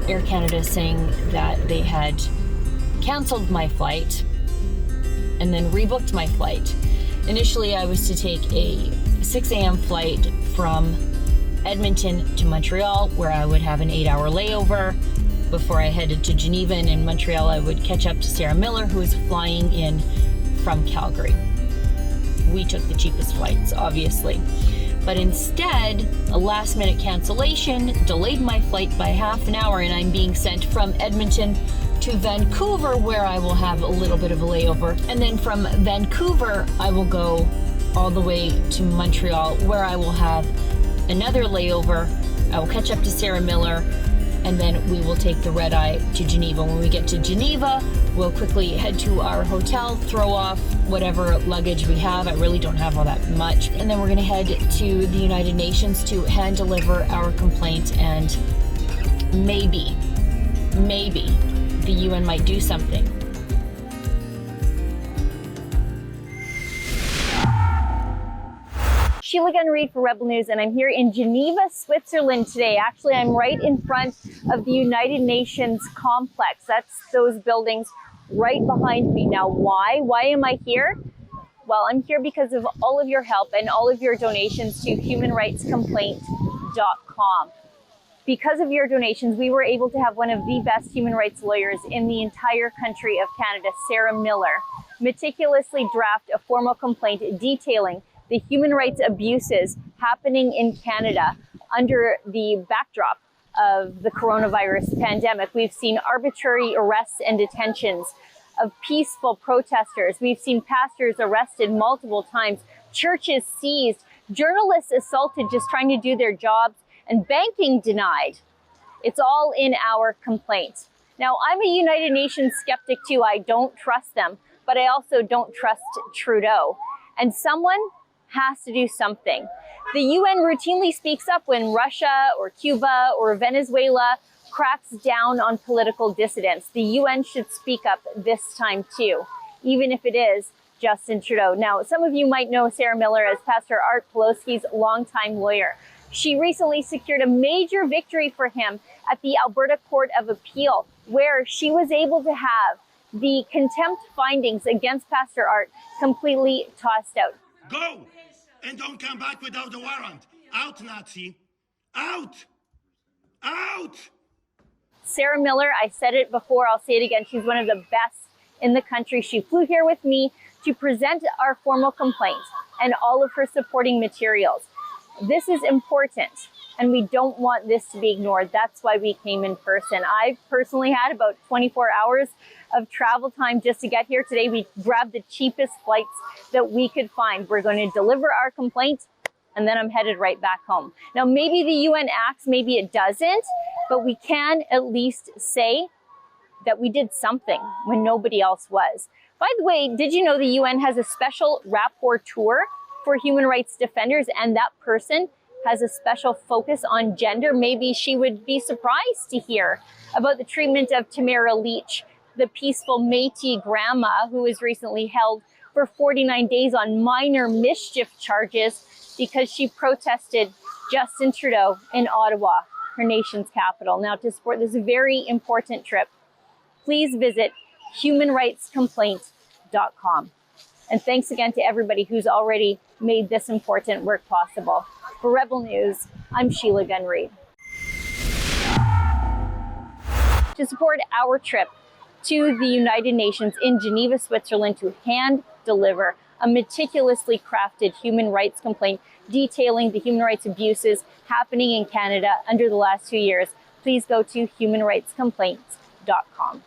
Air Canada saying that they had canceled my flight and then rebooked my flight. Initially, I was to take a 6 a.m. flight from Edmonton to Montreal, where I would have an 8-hour layover before I headed to Geneva, and in Montreal I would catch up to Sarah Miller, who is flying in from Calgary. We took the cheapest flights, obviously. But instead, a last-minute cancellation delayed my flight by half an hour, and I'm being sent from Edmonton to Vancouver, where I will have a little bit of a layover. And then from Vancouver, I will go all the way to Montreal, where I will have another layover. I will catch up to Sarah Miller, and then we will take the red eye to Geneva. When we get to Geneva, we'll quickly head to our hotel, throw off whatever luggage we have. I really don't have all that much. And then we're gonna head to the United Nations to hand deliver our complaint, and maybe the UN might do something. Sheila Gunn Reid for Rebel News, and I'm here in Geneva, Switzerland today. Actually, I'm right in front of the United Nations complex. That's those buildings right behind me. Now, why? Why am I here? Well, I'm here because of all of your help and all of your donations to humanrightscomplaint.com. Because of your donations, we were able to have one of the best human rights lawyers in the entire country of Canada, Sarah Miller, meticulously draft a formal complaint detailing the human rights abuses happening in Canada under the backdrop of the coronavirus pandemic. We've seen arbitrary arrests and detentions of peaceful protesters. We've seen pastors arrested multiple times, churches seized, journalists assaulted just trying to do their jobs, and banking denied. It's all in our complaint. Now, I'm a United Nations skeptic too. I don't trust them, but I also don't trust Trudeau. And someone has to do something. The UN routinely speaks up when Russia or Cuba or Venezuela cracks down on political dissidents. The UN should speak up this time too, even if it is Justin Trudeau. Now, some of you might know Sarah Miller as Pastor Art Pawlowski's longtime lawyer. She recently secured a major victory for him at the Alberta Court of Appeal, where she was able to have the contempt findings against Pastor Art completely tossed out. Go and don't come back without a warrant. Out, Nazi. Out. Out. Sarah Miller, I said it before, I'll say it again. She's one of the best in the country. She flew here with me to present our formal complaint and all of her supporting materials. This is important, and we don't want this to be ignored. That's why we came in person. I personally had about 24 hours of travel time just to get here today. We grabbed the cheapest flights that we could find. We're going to deliver our complaint, and then I'm headed right back home. Now, maybe the UN acts, maybe it doesn't, but we can at least say that we did something when nobody else was. By the way, did you know the UN has a special rapporteur for human rights defenders, and that person has a special focus on gender? Maybe she would be surprised to hear about the treatment of Tamara Leach, the peaceful Métis grandma who was recently held for 49 days on minor mischief charges because she protested Justin Trudeau in Ottawa, her nation's capital. Now, to support this very important trip, please visit humanrightscomplaint.com. And thanks again to everybody who's already made this important work possible. For Rebel News, I'm Sheila Gunn Reid. To support our trip to the United Nations in Geneva, Switzerland, to hand deliver a meticulously crafted human rights complaint detailing the human rights abuses happening in Canada under the last 2 years, please go to humanrightscomplaints.com.